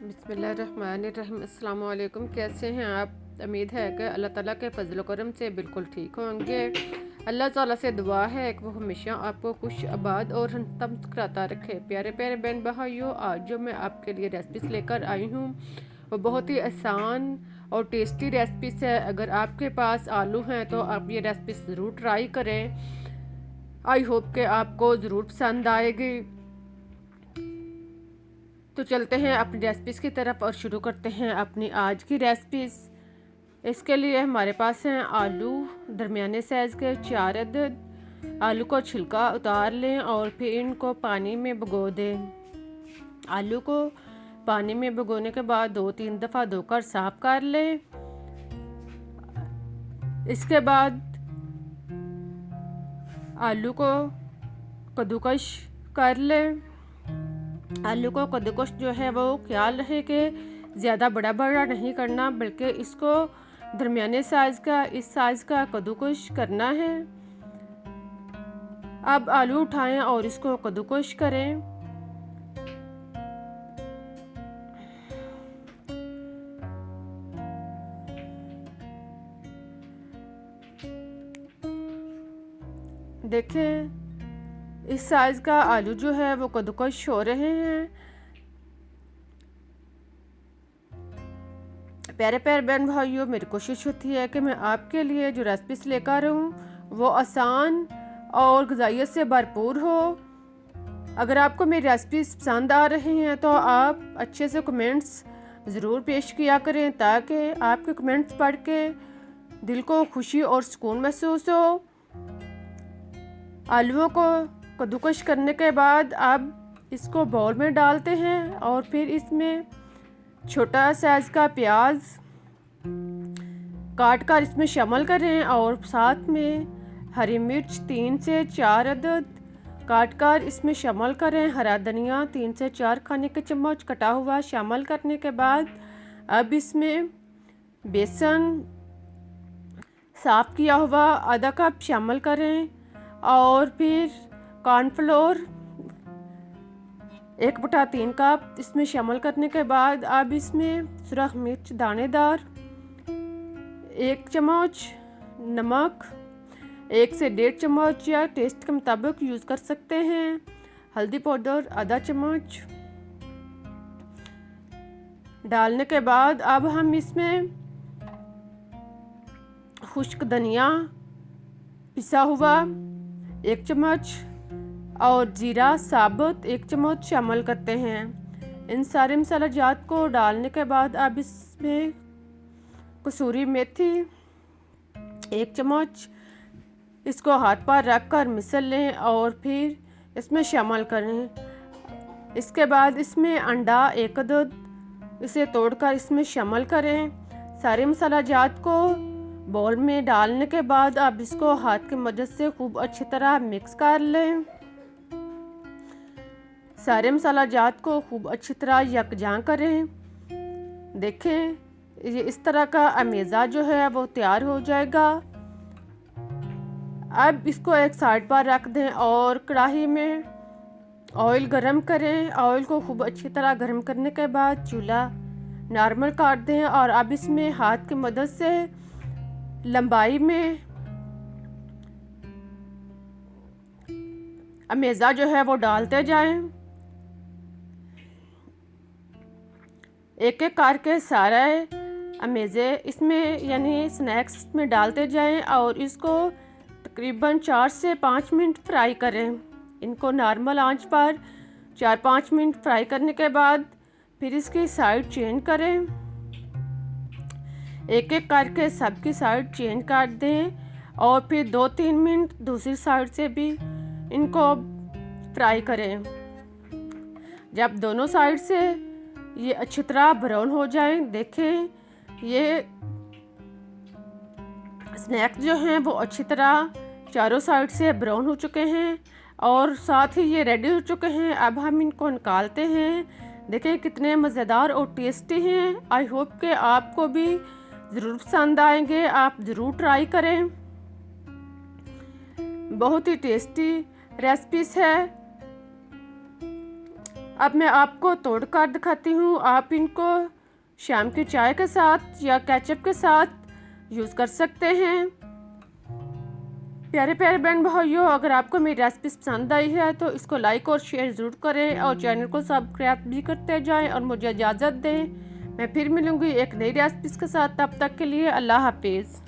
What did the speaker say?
बिस्मिल्लाहिर्रहमानिर्रहीम। अस्सलाम वालेकुम। कैसे हैं आप? उम्मीद है कि अल्लाह ताला के फजल करम से बिल्कुल ठीक होंगे। अल्लाह ताला से दुआ है कि वो हमेशा आपको खुश आबाद और तंदुरुस्त कराता रखे। प्यारे प्यारे बहन भाइयों, आज जो मैं आपके लिए रेसिपीज लेकर आई हूँ वो बहुत ही आसान और टेस्टी रेसिपीज है। अगर आपके पास आलू हैं तो आप ये रेसिपी ज़रूर ट्राई करें। आई होप कि आपको ज़रूर पसंद आएगी। तो चलते हैं अपनी रेसिपीज़ की तरफ और शुरू करते हैं अपनी आज की रेसिपीज़। इसके लिए हमारे पास हैं आलू दरमियाने साइज़ के 4 अदद। आलू को छिलका उतार लें और फिर इनको पानी में भिगो दें। आलू को पानी में भिगोने के बाद 2-3 दफ़ा धोकर साफ़ कर लें। इसके बाद आलू को कद्दूकश कर लें। आलू को कद्दूकश जो है वो ख्याल रहे कि ज़्यादा बड़ा बड़ा नहीं करना, बल्कि इसको दरमियाने साइज़ का, इस साइज़ का कद्दूकश करना है। अब आलू उठाएं और इसको कद्दूकश करें। देखें, इस साइज़ का आलू जो है वो कद्दूकश हो रहे हैं। प्यारे प्यारे बहन भाइयों, मेरी कोशिश होती है कि मैं आपके लिए जो रेसिपीज लेकर आऊँ वो आसान और ग़िज़ाइयत से भरपूर हो। अगर आपको मेरी रेसिपीज पसंद आ रही हैं तो आप अच्छे से कमेंट्स ज़रूर पेश किया करें, ताकि आपके कमेंट्स पढ़ के दिल को खुशी और सुकून महसूस हो। आलूओं को कद्दूकश करने के बाद अब इसको बाउल में डालते हैं और फिर इसमें छोटा साइज़ का प्याज काट कर इसमें शामिल करें और साथ में हरी मिर्च 3 से 4 अदद काट कर इसमें शामिल करें। हरा धनिया 3 से 4 खाने के चम्मच कटा हुआ शामिल करने के बाद अब इसमें बेसन साफ़ किया हुआ आधा कप शामिल करें और फिर कॉर्नफ्लोर 1/3 कप इसमें शामिल करने के बाद अब इसमें सुरख मिर्च दानेदार 1 चम्मच, नमक 1 से 1.5 चम्मच या टेस्ट के मुताबिक यूज़ कर सकते हैं, हल्दी पाउडर आधा चम्मच डालने के बाद अब हम इसमें खुश्क धनिया पिसा हुआ 1 चम्मच और जीरा साबुत 1 चम्मच शामिल करते हैं। इन सारे मसाला जात को डालने के बाद अब इसमें कसूरी मेथी 1 चम्मच, इसको हाथ पर रख कर मिसल लें और फिर इसमें शामिल करें। इसके बाद इसमें अंडा 1 अदद, इसे तोड़कर इसमें शामिल करें। सारे मसाला जात को बाउल में डालने के बाद अब इसको हाथ की मदद से खूब अच्छी तरह मिक्स कर लें। सारे मसाला जात को खूब अच्छी तरह यकजां करें। देखें, ये इस तरह का अमेज़ा जो है वो तैयार हो जाएगा। अब इसको एक साइड पर रख दें और कढ़ाई में ऑयल गरम करें। ऑयल को खूब अच्छी तरह गरम करने के बाद चूल्हा नॉर्मल कर दें और अब इसमें हाथ की मदद से लंबाई में अमेज़ा जो है वो डालते जाएं। एक एक करके सारे अमेज़े इसमें यानी स्नैक्स में डालते जाएं और इसको तकरीबन 4 से 5 मिनट फ्राई करें। इनको नॉर्मल आंच पर 4-5 मिनट फ्राई करने के बाद फिर इसकी साइड चेंज करें। एक एक करके सबकी साइड चेंज कर दें और फिर 2-3 मिनट दूसरी साइड से भी इनको फ्राई करें। जब दोनों साइड से ये अच्छी तरह ब्राउन हो जाएं, देखें ये स्नैक्स जो हैं वो अच्छी तरह चारों साइड से ब्राउन हो चुके हैं और साथ ही ये रेडी हो चुके हैं। अब हम इनको निकालते हैं। देखें कितने मज़ेदार और टेस्टी हैं। आई होप कि आपको भी ज़रूर पसंद आएंगे, आप ज़रूर ट्राई करें। बहुत ही टेस्टी रेसिपीज़ है। अब मैं आपको तोड़ कर दिखाती हूँ। आप इनको शाम की चाय के साथ या केचप के साथ यूज़ कर सकते हैं। प्यारे प्यारे बहन भाइयों, अगर आपको मेरी रेसिपी पसंद आई है तो इसको लाइक और शेयर ज़रूर करें और चैनल को सब्सक्राइब भी करते जाएं और मुझे इजाज़त दें। मैं फिर मिलूँगी एक नई रेसिपी के साथ। तब तक के लिए अल्लाह हाफिज़।